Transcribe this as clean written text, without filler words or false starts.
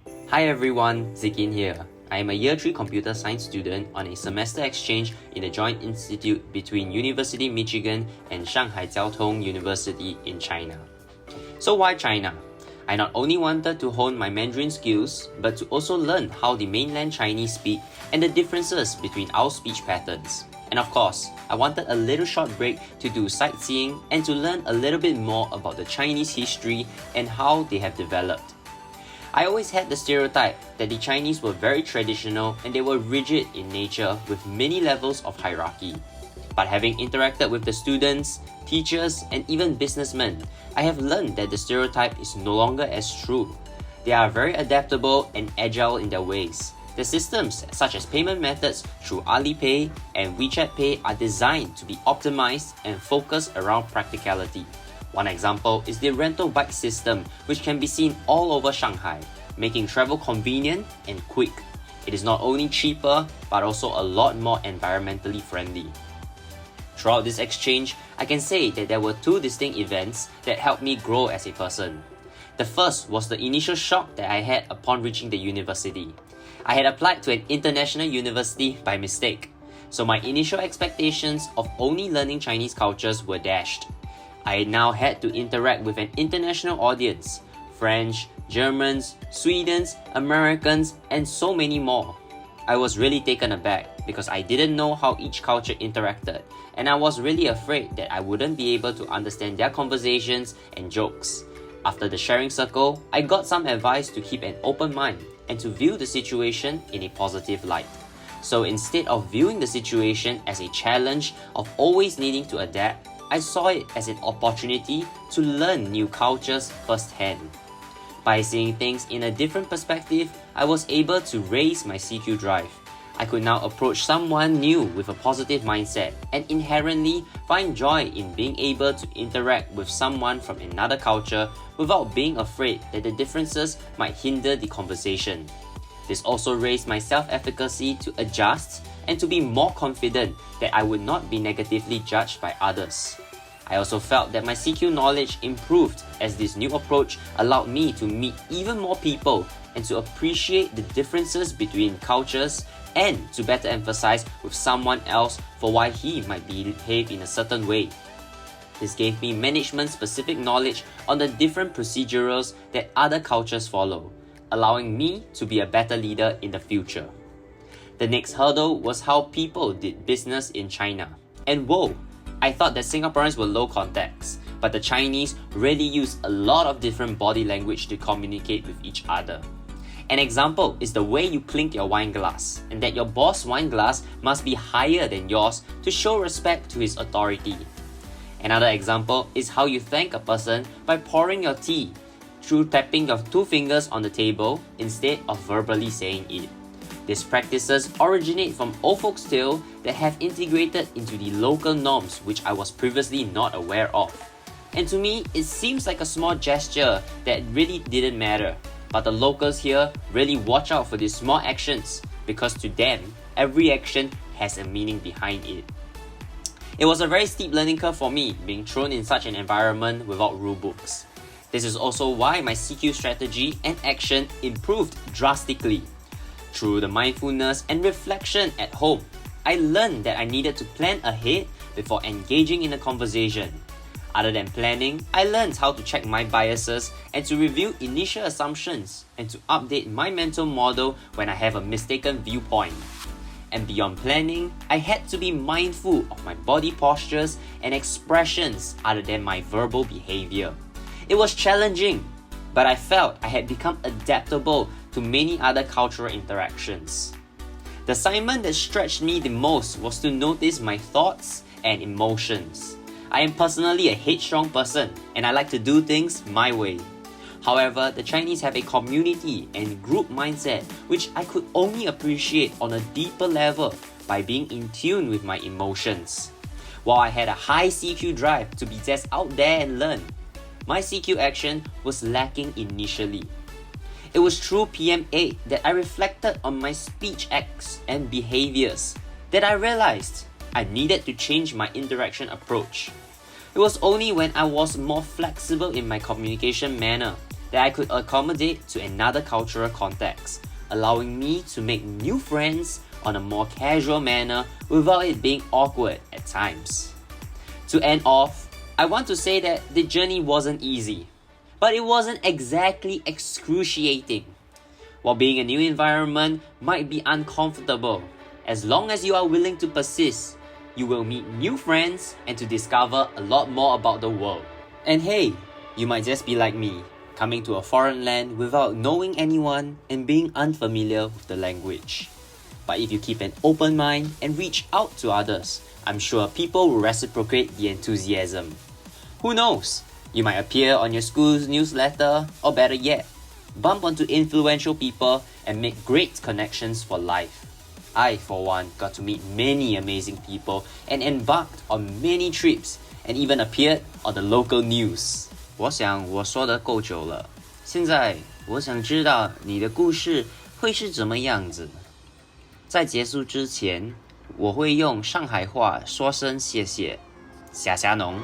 Hi everyone, Tze Kean here. I am a Year 3 computer science student on a semester exchange in a joint institute between University Michigan and Shanghai Jiao Tong University in China. So why China? I not only wanted to hone my Mandarin skills, but to also learn how the mainland Chinese speak and the differences between our speech patterns. And of course, I wanted a little short break to do sightseeing and to learn a little bit more about the Chinese history and how they have developed. I always had the stereotype that the Chinese were very traditional and they were rigid in nature with many levels of hierarchy. But having interacted with the students, teachers, and even businessmen, I have learned that the stereotype is no longer as true. They are very adaptable and agile in their ways. The systems, such as payment methods through Alipay and WeChat Pay, are designed to be optimized and focused around practicality. One example is the rental bike system, which can be seen all over Shanghai, making travel convenient and quick. It is not only cheaper, but also a lot more environmentally friendly. Throughout this exchange, I can say that there were two distinct events that helped me grow as a person. The first was the initial shock that I had upon reaching the university. I had applied to an international university by mistake, so my initial expectations of only learning Chinese cultures were dashed. I now had to interact with an international audience: French, Germans, Swedes, Americans, and so many more. I was really taken aback because I didn't know how each culture interacted, and I was really afraid that I wouldn't be able to understand their conversations and jokes. After the sharing circle, I got some advice to keep an open mind and to view the situation in a positive light. So instead of viewing the situation as a challenge of always needing to adapt, I saw it as an opportunity to learn new cultures firsthand. By seeing things in a different perspective, I was able to raise my CQ drive. I could now approach someone new with a positive mindset and inherently find joy in being able to interact with someone from another culture without being afraid that the differences might hinder the conversation. This also raised my self-efficacy to adjust and to be more confident that I would not be negatively judged by others. I also felt that my CQ knowledge improved as this new approach allowed me to meet even more people and to appreciate the differences between cultures and to better emphasize with someone else for why he might behave in a certain way. This gave me management-specific knowledge on the different procedures that other cultures follow, allowing me to be a better leader in the future. The next hurdle was how people did business in China. And whoa, I thought that Singaporeans were low context, but the Chinese really use a lot of different body language to communicate with each other. An example is the way you clink your wine glass, and that your boss' wine glass must be higher than yours to show respect to his authority. Another example is how you thank a person by pouring your tea through tapping your two fingers on the table instead of verbally saying it. These practices originate from old folks' tales that have integrated into the local norms which I was previously not aware of. And to me, it seems like a small gesture that really didn't matter. But the locals here really watch out for these small actions because to them, every action has a meaning behind it. It was a very steep learning curve for me being thrown in such an environment without rulebooks. This is also why my CQ strategy and action improved drastically. Through the mindfulness and reflection at home, I learned that I needed to plan ahead before engaging in a conversation. Other than planning, I learned how to check my biases and to review initial assumptions and to update my mental model when I have a mistaken viewpoint. And beyond planning, I had to be mindful of my body postures and expressions other than my verbal behavior. It was challenging, but I felt I had become adaptable to many other cultural interactions. The assignment that stretched me the most was to notice my thoughts and emotions. I am personally a headstrong person and I like to do things my way. However, the Chinese have a community and group mindset which I could only appreciate on a deeper level by being in tune with my emotions. While I had a high CQ drive to be just out there and learn, my CQ action was lacking initially. It was through PM8 that I reflected on my speech acts and behaviors that I realized I needed to change my interaction approach. It was only when I was more flexible in my communication manner that I could accommodate to another cultural context, allowing me to make new friends on a more casual manner without it being awkward at times. To end off, I want to say that the journey wasn't easy, but it wasn't exactly excruciating. While being a new environment might be uncomfortable, as long as you are willing to persist, you will meet new friends and to discover a lot more about the world. And hey, you might just be like me, coming to a foreign land without knowing anyone and being unfamiliar with the language. But if you keep an open mind and reach out to others, I'm sure people will reciprocate the enthusiasm. Who knows? You might appear on your school's newsletter, or better yet, bump onto influential people and make great connections for life. I, for one, got to meet many amazing people and embarked on many trips and even appeared on the local news. 我想我说的够久了，现在我想知道你的故事会是怎么样子。在结束之前，我会用上海话说声谢谢，夏夏农。